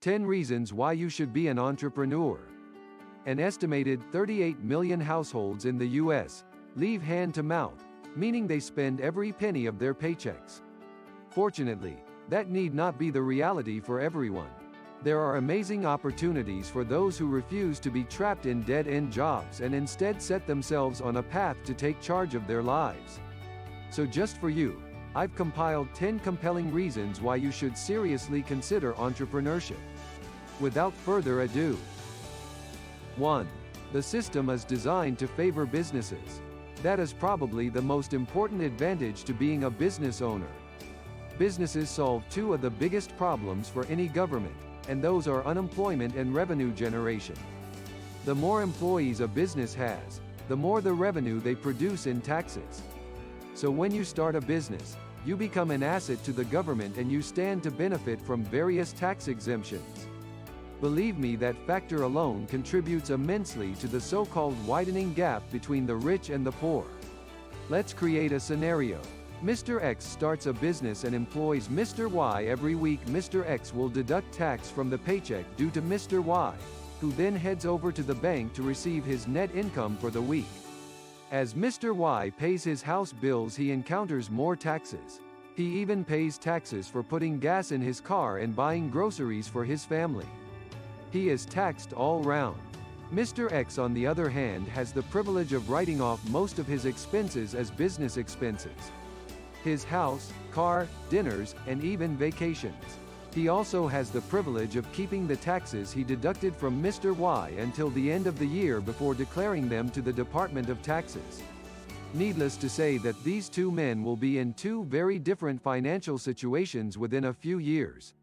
10 reasons why you should be an entrepreneur. An estimated 38 million households in the U.S. live hand to mouth, meaning they spend every penny of their paychecks. Fortunately, that need not be the reality for everyone. There are amazing opportunities for those who refuse to be trapped in dead-end jobs and instead set themselves on a path to take charge of their lives. So just for you, I've compiled 10 compelling reasons why you should seriously consider entrepreneurship. Without further ado. 1. The system is designed to favor businesses. That is probably the most important advantage to being a business owner. Businesses solve two of the biggest problems for any government, and those are unemployment and revenue generation. The more employees a business has, the more the revenue they produce in taxes. So when you start a business, you become an asset to the government and you stand to benefit from various tax exemptions. Believe me, that factor alone contributes immensely to the so-called widening gap between the rich and the poor. Let's create a scenario. Mr. X starts a business and employs Mr. Y. Every week Mr. X will deduct tax from the paycheck due to Mr. Y, who then heads over to the bank to receive his net income for the week. As Mr. Y pays his house bills, he encounters more taxes. He even pays taxes for putting gas in his car and buying groceries for his family. He is taxed all round. Mr. X, on the other hand, has the privilege of writing off most of his expenses as business expenses. His house, car, dinners, and even vacations. He also has the privilege of keeping the taxes he deducted from Mr. Y until the end of the year before declaring them to the Department of Taxes. Needless to say that these two men will be in two very different financial situations within a few years.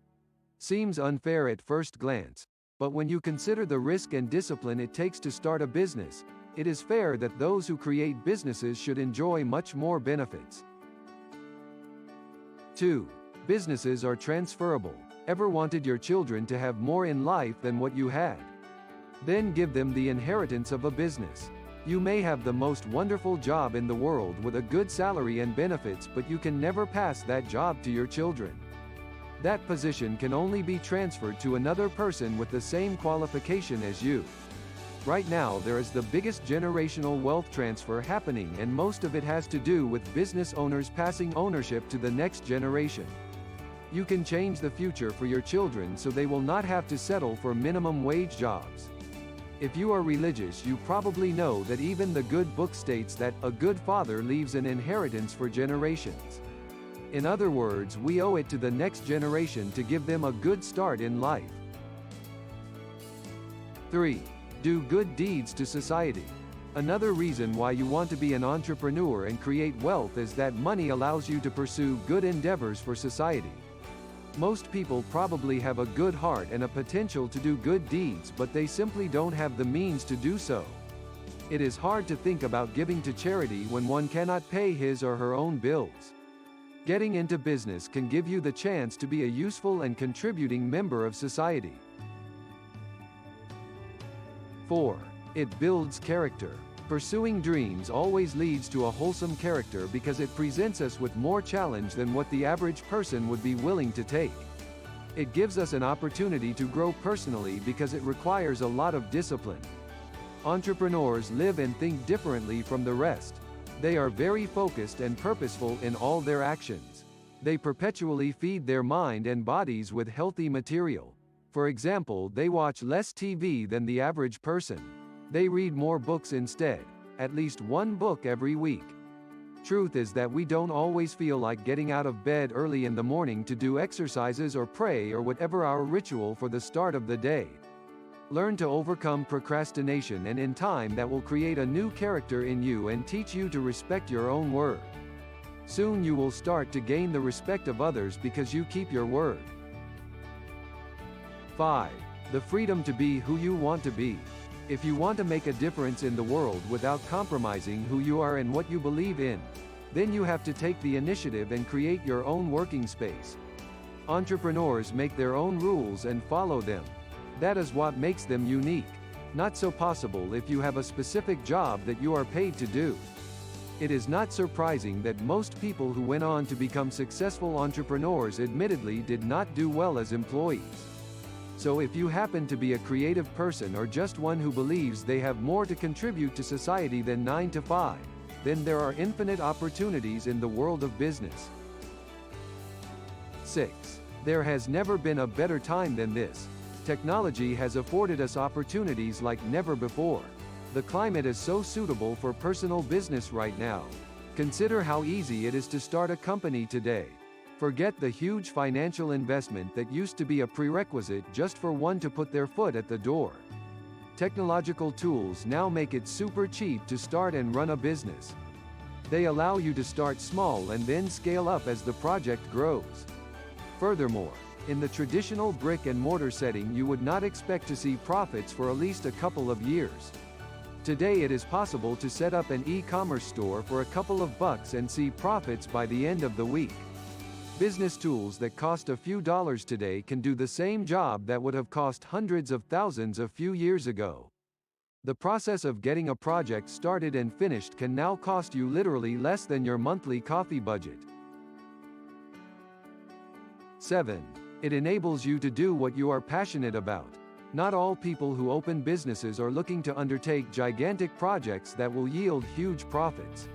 Seems unfair at first glance, but when you consider the risk and discipline it takes to start a business, it is fair that those who create businesses should enjoy much more benefits. 2. Businesses are transferable. Ever wanted your children to have more in life than what you had? Then give them the inheritance of a business. You may have the most wonderful job in the world with a good salary and benefits, but you can never pass that job to your children. That position can only be transferred to another person with the same qualification as you. Right now there is the biggest generational wealth transfer happening, and most of it has to do with business owners passing ownership to the next generation. You can change the future for your children so they will not have to settle for minimum wage jobs. If you are religious, you probably know that even the good book states that a good father leaves an inheritance for generations. In other words, we owe it to the next generation to give them a good start in life. 3. Do good deeds to society. Another reason why you want to be an entrepreneur and create wealth is that money allows you to pursue good endeavors for society. Most people probably have a good heart and a potential to do good deeds, but they simply don't have the means to do so. It is hard to think about giving to charity when one cannot pay his or her own bills. Getting into business can give you the chance to be a useful and contributing member of society. 4. It builds character. Pursuing dreams always leads to a wholesome character because it presents us with more challenge than what the average person would be willing to take. It gives us an opportunity to grow personally because it requires a lot of discipline. Entrepreneurs live and think differently from the rest. They are very focused and purposeful in all their actions. They perpetually feed their mind and bodies with healthy material. For example, they watch less TV than the average person. They read more books instead, at least one book every week. Truth is that we don't always feel like getting out of bed early in the morning to do exercises or pray or whatever our ritual for the start of the day. Learn to overcome procrastination, and in time that will create a new character in you and teach you to respect your own word. Soon you will start to gain the respect of others because you keep your word. 5. The freedom to be who you want to be. If you want to make a difference in the world without compromising who you are and what you believe in, then you have to take the initiative and create your own working space. Entrepreneurs make their own rules and follow them. That is what makes them unique. Not so possible if you have a specific job that you are paid to do. It is not surprising that most people who went on to become successful entrepreneurs admittedly did not do well as employees. So if you happen to be a creative person or just one who believes they have more to contribute to society than 9 to 5, then there are infinite opportunities in the world of business. 6. There has never been a better time than this. Technology has afforded us opportunities like never before. The climate is so suitable for personal business right now. Consider how easy it is to start a company today. Forget the huge financial investment that used to be a prerequisite just for one to put their foot at the door. Technological tools now make it super cheap to start and run a business. They allow you to start small and then scale up as the project grows. Furthermore, in the traditional brick-and-mortar setting, you would not expect to see profits for at least a couple of years. Today it is possible to set up an e-commerce store for a couple of bucks and see profits by the end of the week. Business tools that cost a few dollars today can do the same job that would have cost hundreds of thousands a few years ago. The process of getting a project started and finished can now cost you literally less than your monthly coffee budget. 7. It enables you to do what you are passionate about. Not all people who open businesses are looking to undertake gigantic projects that will yield huge profits.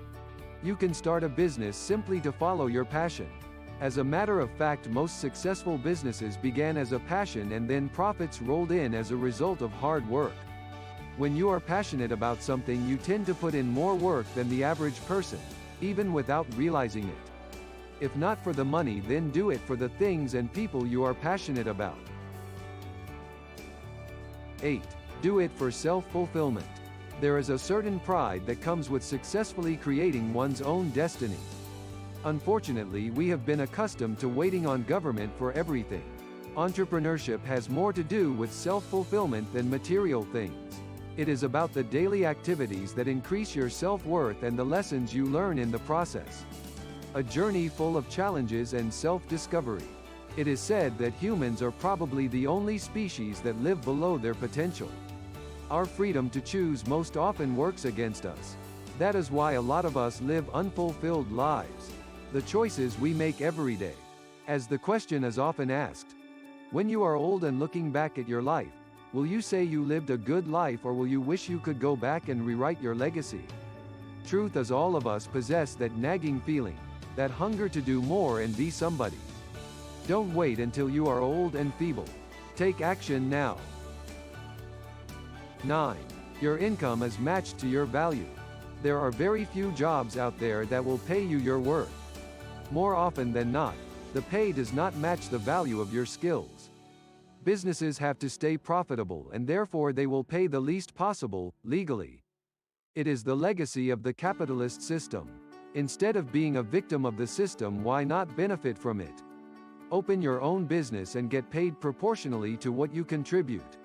You can start a business simply to follow your passion. As a matter of fact, most successful businesses began as a passion and then profits rolled in as a result of hard work. When you are passionate about something, you tend to put in more work than the average person, even without realizing it. If not for the money, then do it for the things and people you are passionate about. 8. Do it for self-fulfillment. There is a certain pride that comes with successfully creating one's own destiny. Unfortunately, we have been accustomed to waiting on government for everything. Entrepreneurship has more to do with self-fulfillment than material things. It is about the daily activities that increase your self-worth and the lessons you learn in the process. A journey full of challenges and self-discovery. It is said that humans are probably the only species that live below their potential. Our freedom to choose most often works against us. That is why a lot of us live unfulfilled lives. The choices we make every day. As the question is often asked, when you are old and looking back at your life, will you say you lived a good life, or will you wish you could go back and rewrite your legacy? Truth is, all of us possess that nagging feeling, that hunger to do more and be somebody. Don't wait until you are old and feeble. Take action now. 9. Your income is matched to your value. There are very few jobs out there that will pay you your worth. More often than not, the pay does not match the value of your skills. Businesses have to stay profitable, and therefore they will pay the least possible, legally. It is the legacy of the capitalist system. Instead of being a victim of the system, why not benefit from it? Open your own business and get paid proportionally to what you contribute.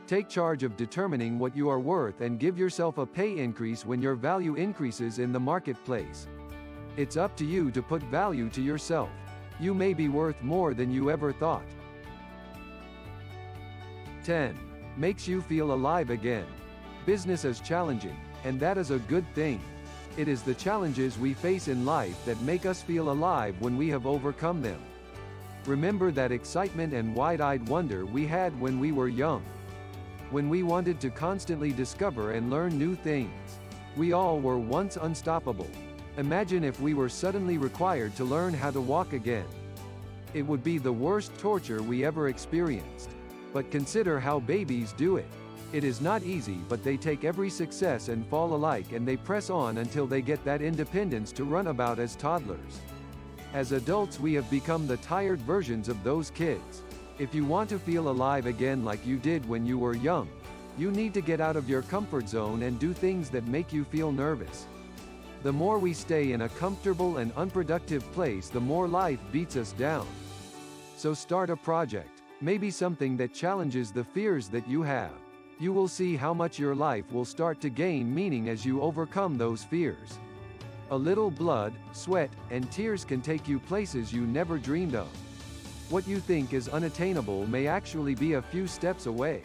Take charge of determining what you are worth and give yourself a pay increase when your value increases in the marketplace. It's up to you to put value to yourself. You may be worth more than you ever thought. 10. Makes you feel alive again. Business is challenging, and that is a good thing. It is the challenges we face in life that make us feel alive when we have overcome them. Remember that excitement and wide-eyed wonder we had when we were young. When we wanted to constantly discover and learn new things. We all were once unstoppable. Imagine if we were suddenly required to learn how to walk again. It would be the worst torture we ever experienced. But consider how babies do it. It is not easy, but they take every success and fall alike, and they press on until they get that independence to run about as toddlers. As adults, we have become the tired versions of those kids. If you want to feel alive again like you did when you were young, you need to get out of your comfort zone and do things that make you feel nervous. The more we stay in a comfortable and unproductive place, the more life beats us down. So start a project, maybe something that challenges the fears that you have. You will see how much your life will start to gain meaning as you overcome those fears. A little blood, sweat, and tears can take you places you never dreamed of. What you think is unattainable may actually be a few steps away.